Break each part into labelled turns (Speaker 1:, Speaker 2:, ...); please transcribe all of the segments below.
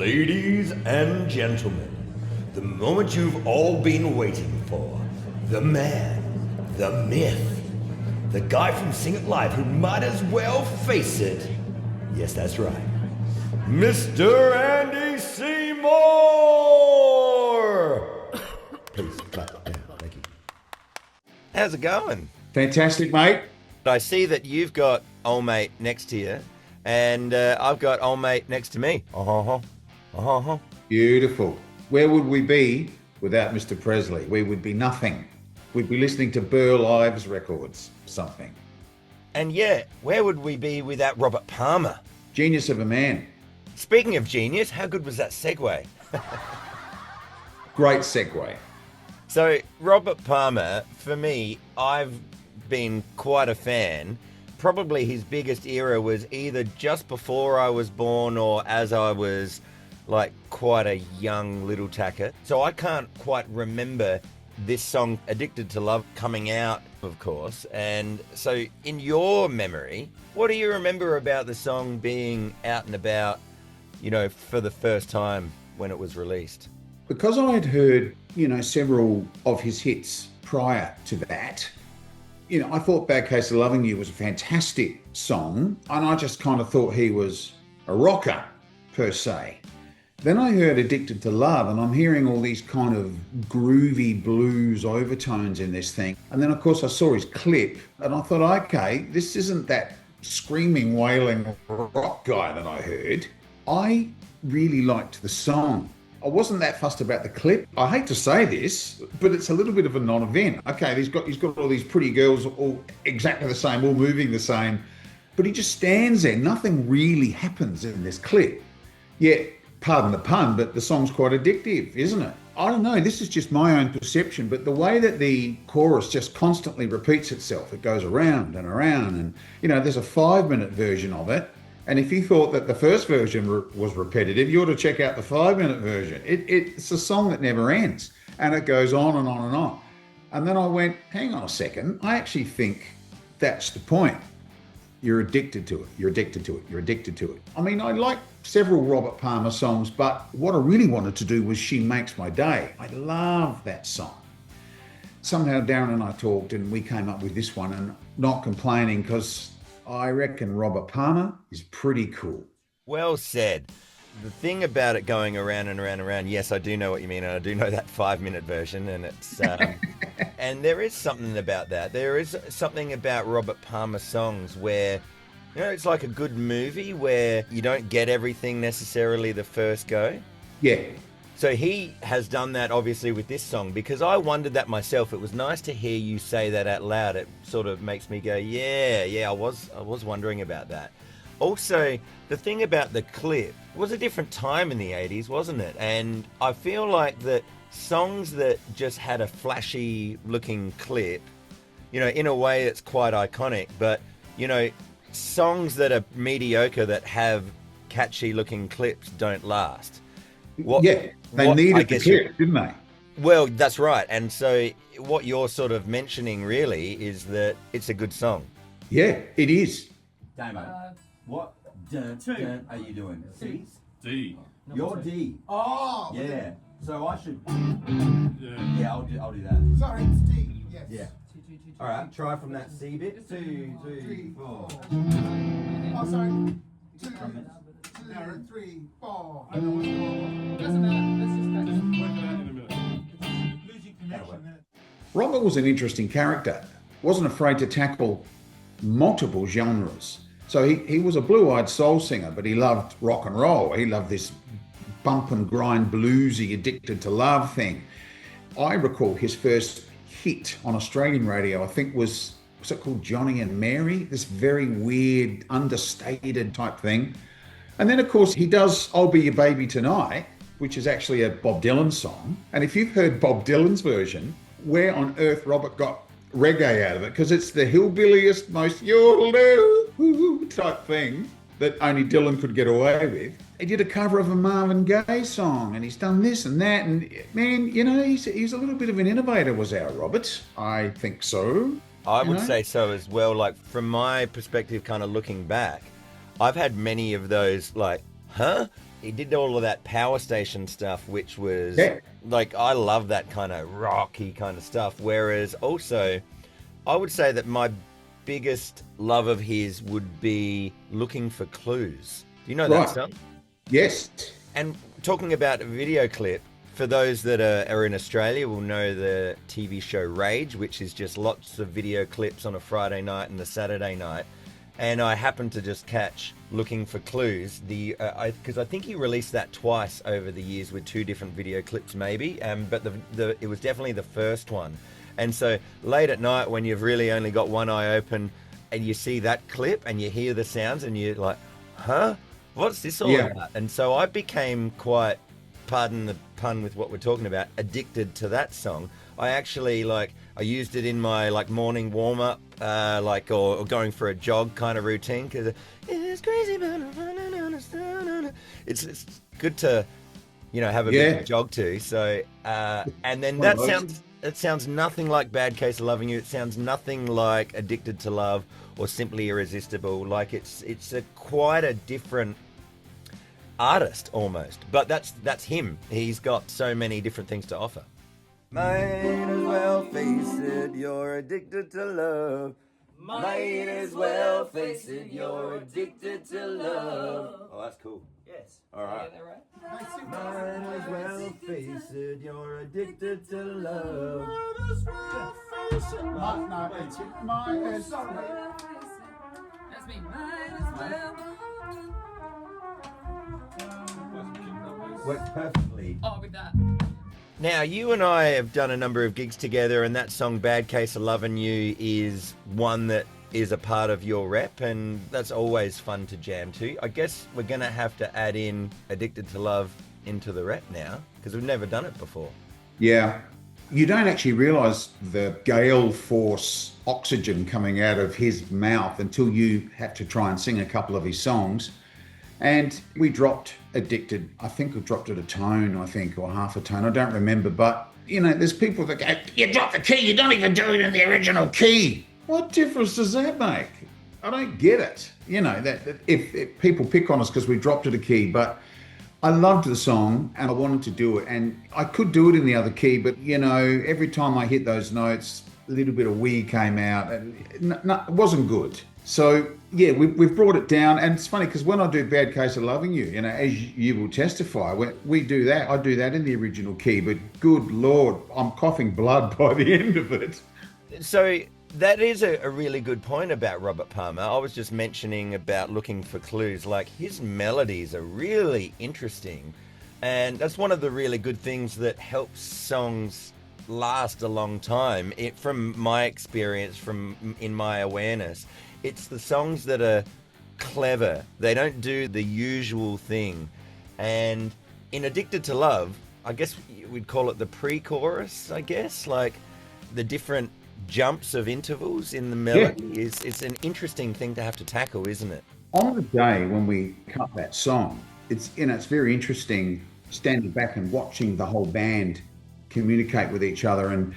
Speaker 1: Ladies and gentlemen, the moment you've all been waiting for. The man, the myth, the guy from Sing It Live who might as well face it. Yes, that's right. Mr. Andy Seymour! Please, clap. Yeah, thank you.
Speaker 2: How's it going?
Speaker 3: Fantastic, mate.
Speaker 2: I see that you've got old mate next to you, and I've got old mate next to me.
Speaker 3: Beautiful. Where would we be without Mr. Presley? We would be nothing. We'd be listening to Burl Ives records, something.
Speaker 2: And yeah, where would we be without Robert Palmer?
Speaker 3: Genius of a man.
Speaker 2: Speaking of genius, how good was that segue?
Speaker 3: Great segue.
Speaker 2: So, Robert Palmer, for me, I've been quite a fan. Probably his biggest era was either just before I was born or as I was like quite a young little tacker. So I can't quite remember this song, Addicted to Love, coming out, of course. And so in your memory, what do you remember about the song being out and about, you know, for the first time when it was released?
Speaker 3: Because I had heard, several of his hits prior to that, I thought Bad Case of Loving You was a fantastic song, and I just kind of thought he was a rocker, per se. Then I heard Addicted to Love, and I'm hearing all these kind of groovy blues overtones in this thing. And then, of course, I saw his clip, and I thought, okay, this isn't that screaming, wailing rock guy that I heard. I really liked the song. I wasn't that fussed about the clip. I hate to say this, but it's a little bit of a non-event. Okay, he's got all these pretty girls all exactly the same, all moving the same, but he just stands there. Nothing really happens in this clip. Yet, pardon the pun, but the song's quite addictive, isn't it? I don't know, this is just my own perception, but the way that the chorus just constantly repeats itself, it goes around and around, and there's a 5-minute version of it. And if you thought that the first version was repetitive, you ought to check out the 5-minute version. It's a song that never ends, and it goes on and on and on. And then I went, hang on a second, I actually think that's the point. You're addicted to it, you're addicted to it, you're addicted to it. I mean, I like several Robert Palmer songs, but what I really wanted to do was She Makes My Day. I love that song. Somehow Darren and I talked, and we came up with this one, and not complaining, because I reckon Robert Palmer is pretty cool.
Speaker 2: Well said. The thing about it going around and around and around, yes, I do know what you mean, and I do know that 5-minute version, and it's and there is something about that. There is something about Robert Palmer songs where, it's like a good movie where you don't get everything necessarily the first go.
Speaker 3: Yeah.
Speaker 2: So he has done that obviously with this song, because I wondered that myself. It was nice to hear you say that out loud. It sort of makes me go, yeah, I was wondering about that. Also, the thing about the clip was a different time in the 80s, wasn't it? And I feel like that songs that just had a flashy looking clip, in a way it's quite iconic, but, songs that are mediocre that have catchy looking clips don't last.
Speaker 3: They needed the clip, didn't they?
Speaker 2: Well, that's right. And so what you're sort of mentioning really is that it's a good song.
Speaker 3: Yeah, it is.
Speaker 4: Damo, what are you doing? C?
Speaker 5: D.
Speaker 4: You're D.
Speaker 6: Oh!
Speaker 4: Yeah. So I should...
Speaker 5: Yeah.
Speaker 4: I'll do that.
Speaker 6: Sorry, it's D. Yes.
Speaker 4: Yeah. All right, try from that C bit. 2, 3, 4.
Speaker 6: Oh, sorry. 2,
Speaker 4: Darren.
Speaker 6: 3, 4.
Speaker 5: I know what's wrong.
Speaker 6: Doesn't matter. Let's just
Speaker 5: Work it out in a minute.
Speaker 6: losing connection there.
Speaker 3: Robert was an interesting character. Wasn't afraid to tackle multiple genres. So he was a blue-eyed soul singer, but he loved rock and roll. He loved this bump and grind bluesy, addicted to love thing. I recall his first hit on Australian radio, I think was it called Johnny and Mary? This very weird, understated type thing. And then, of course, he does I'll Be Your Baby Tonight, which is actually a Bob Dylan song. And if you've heard Bob Dylan's version, where on earth Robert got reggae out of it? Because it's the hillbilliest, most yodel type thing that only Dylan could get away with. He did a cover of a Marvin Gaye song, and he's done this and that. And man, he's a little bit of an innovator, was our Robert. I think so.
Speaker 2: I would say so as well. Like, from my perspective, kind of looking back, I've had many of those, like, huh? he did all of that power station stuff, which was
Speaker 3: Yeah.
Speaker 2: like, I love that kind of rocky kind of stuff. Whereas also, I would say that my biggest love of his would be Looking for Clues. Do you know that
Speaker 3: Right.
Speaker 2: song?
Speaker 3: Yes.
Speaker 2: And talking about a video clip, for those that are in Australia will know the TV show Rage, which is just lots of video clips on a Friday night and a Saturday night. And I happened to just catch Looking for Clues, because I think he released that twice over the years with 2 different video clips maybe, but it was definitely the first one. And so late at night when you've really only got one eye open and you see that clip and you hear the sounds and you're like, huh? What's this all about? And so I became quite, pardon the pun with what we're talking about, addicted to that song. I actually I used it in my morning warm up, or going for a jog kind of routine, because it's crazy, but it's good to have a bit of a jog to. So and then it sounds nothing like Bad Case of Loving You. It sounds nothing like Addicted to Love or Simply Irresistible. Like it's quite a different artist almost, but that's him. He's got so many different things to offer. Might as well face it, you're addicted to love. Might as well face it, you're addicted to love. Oh, that's cool.
Speaker 7: Yes.
Speaker 2: All right.
Speaker 7: Yeah, right.
Speaker 2: Might as well face it, you're addicted to love.
Speaker 6: No, it's my sorry.
Speaker 7: That's me. Might as well.
Speaker 2: Works perfectly.
Speaker 7: Oh, with that.
Speaker 2: Now, you and I have done a number of gigs together, and that song Bad Case of Lovin' You is one that is a part of your rep, and that's always fun to jam to. I guess we're going to have to add in Addicted to Love into the rep now, because we've never done it before.
Speaker 3: Yeah. You don't actually realise the gale force oxygen coming out of his mouth until you have to try and sing a couple of his songs. And we dropped Addicted. I think we dropped it a tone, or half a tone. I don't remember. But, there's people that go, you drop the key, you don't even do it in the original key. What difference does that make? I don't get it. That if people pick on us because we dropped it a key, but I loved the song and I wanted to do it. And I could do it in the other key, but, every time I hit those notes, a little bit of wee came out. And it wasn't good. So, yeah, we've brought it down. And it's funny because when I do Bad Case of Loving You, as you will testify, when we do that, I do that in the original key. But good Lord, I'm coughing blood by the end of it.
Speaker 2: So that is a really good point about Robert Palmer. I was just mentioning about Looking for Clues. Like, his melodies are really interesting. And that's one of the really good things that helps songs last a long time. From my experience, in my awareness, it's the songs that are clever. They don't do the usual thing. And in Addicted to Love, I guess we'd call it the pre-chorus, I guess. Like, the different jumps of intervals in the melody it's an interesting thing to have to tackle, isn't it?
Speaker 3: On the day when we cut that song, it's very interesting standing back and watching the whole band communicate with each other. And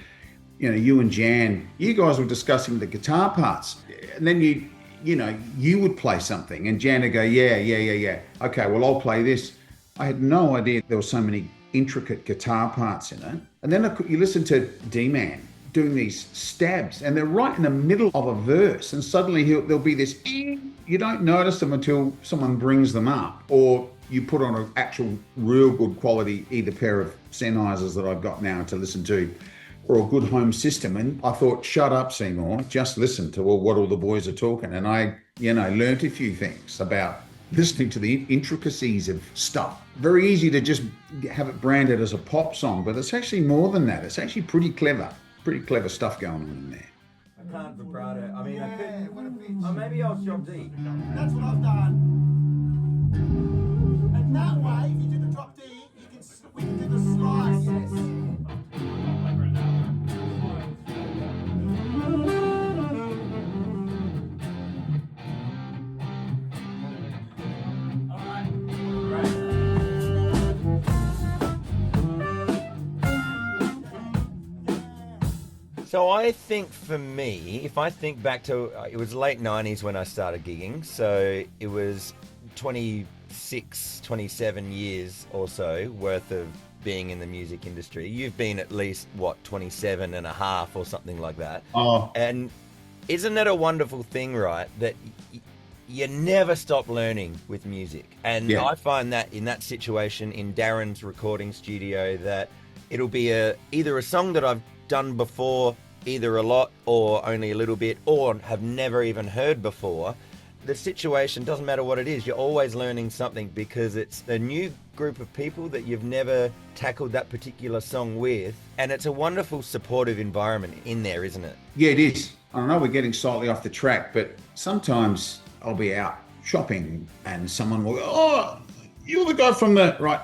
Speaker 3: you and Jan, you guys were discussing the guitar parts, and then you would play something and Jan would go, yeah. Okay, well, I'll play this. I had no idea there were so many intricate guitar parts in it. And then you listen to D-Man doing these stabs, and they're right in the middle of a verse, and suddenly there'll be this, you don't notice them until someone brings them up, or you put on an actual real good quality either pair of Sennheisers that I've got now to listen to, or a good home system. And I thought, shut up, Seymour, just listen to what all the boys are talking. And I, learnt a few things about listening to the intricacies of stuff. Very easy to just have it branded as a pop song, but it's actually more than that. It's actually pretty clever stuff going on in there.
Speaker 2: I can't vibrato. I mean, I
Speaker 6: Yeah,
Speaker 2: could.
Speaker 6: what a bitch.
Speaker 2: Oh, maybe I'll drop D.
Speaker 6: That's what I've done. And that way, if you do the drop D, you can swing to the slice.
Speaker 2: So I think for me, if I think back to, it was late 90s when I started gigging, so it was 20 27 years or so worth of being in the music industry. You've been at least, 27 and a half or something like that.
Speaker 3: Oh,
Speaker 2: And isn't it a wonderful thing, right, that you never stop learning with music? And
Speaker 3: Yeah.
Speaker 2: I find that in that situation in Darren's recording studio, that it'll be either a song that I've done before, either a lot or only a little bit, or have never even heard before. The situation doesn't matter what it is, you're always learning something, because it's a new group of people that you've never tackled that particular song with, and it's a wonderful supportive environment in there, isn't it?
Speaker 3: yeah, it is. I know we're getting slightly off the track, but sometimes I'll be out shopping and someone will go, "Oh, you're the guy from the..." Right.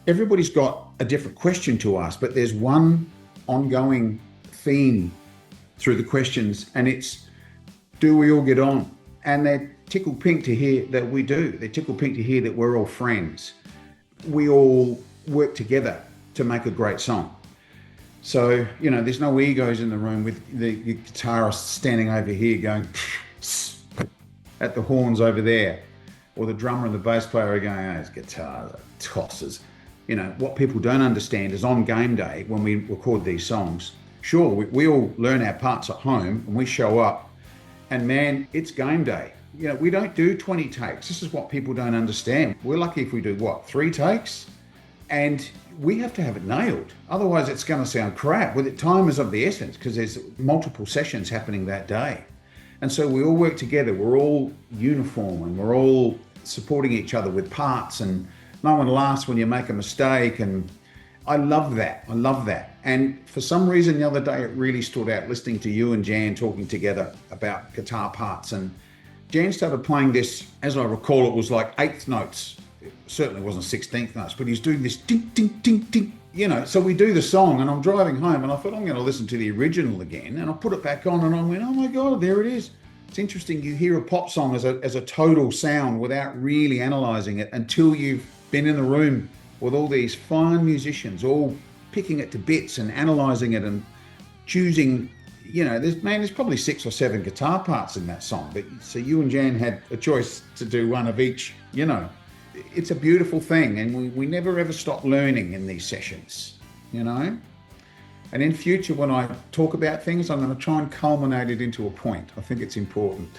Speaker 3: Everybody's got a different question to ask, but there's one ongoing theme through the questions, and it's, do we all get on? And they're tickled pink to hear that we do. They're tickled pink to hear that we're all friends. We all work together to make a great song. So, there's no egos in the room with the guitarist standing over here going at the horns over there, or the drummer and the bass player are going, "Oh, his guitar tosses." What people don't understand is on game day, when we record these songs, sure, we all learn our parts at home and we show up, and man, it's game day. We don't do 20 takes. This is what people don't understand. We're lucky if we do 3 takes? And we have to have it nailed. Otherwise, it's going to sound crap. Time is of the essence, because there's multiple sessions happening that day. And so we all work together. We're all uniform and we're all supporting each other with parts, and no one laughs when you make a mistake. And I love that. I love that. And for some reason, the other day, it really stood out listening to you and Jan talking together about guitar parts. And Jan started playing this, as I recall, it was like 8th notes. It certainly wasn't 16th notes, but he's doing this ding, ding, ding, ding. So we do the song, and I'm driving home, and I thought, I'm going to listen to the original again. And I put it back on, and I went, oh my God, there it is. It's interesting. You hear a pop song as a total sound without really analysing it until you've been in the room with all these fine musicians, all picking it to bits and analysing it and choosing. There's probably 6 or 7 guitar parts in that song. But so you and Jan had a choice to do one of each. It's a beautiful thing, and we never ever stop learning in these sessions. And in future, when I talk about things, I'm going to try and culminate it into a point. I think it's important.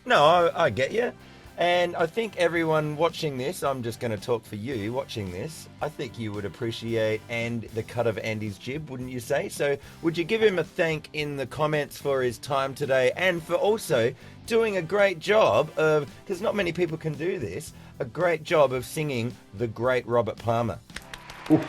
Speaker 2: No, I get you. And I think everyone watching this, I'm just going to talk for you watching this, I think you would appreciate the cut of Andy's jib, wouldn't you say? So would you give him a thank in the comments for his time today, and for also doing a great job of, because not many people can do this, a great job of singing The Great Robert Palmer.
Speaker 3: Ooh,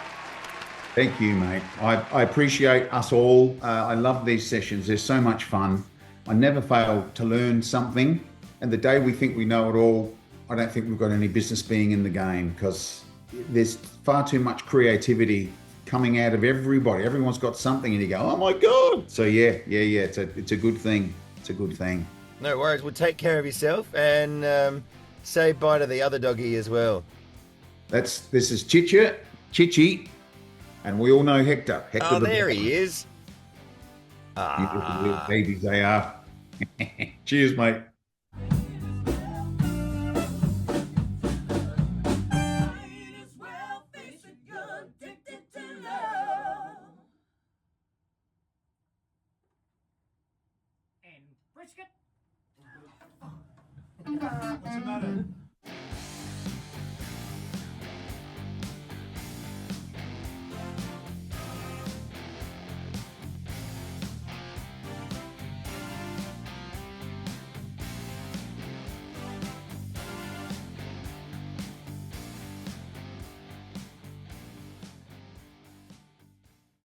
Speaker 3: thank you, mate. I appreciate us all. I love these sessions. They're so much fun. I never fail to learn something. And the day we think we know it all, I don't think we've got any business being in the game, because there's far too much creativity coming out of everybody. Everyone's got something, and you go, oh my God. So yeah. It's a good thing. It's a good thing.
Speaker 2: No worries. Well, take care of yourself, and say bye to the other doggy as well.
Speaker 3: This is Chichi, and we all know Hector.
Speaker 2: Oh, there he is.
Speaker 3: Beautiful little babies they are. Cheers, mate.
Speaker 6: What's the matter?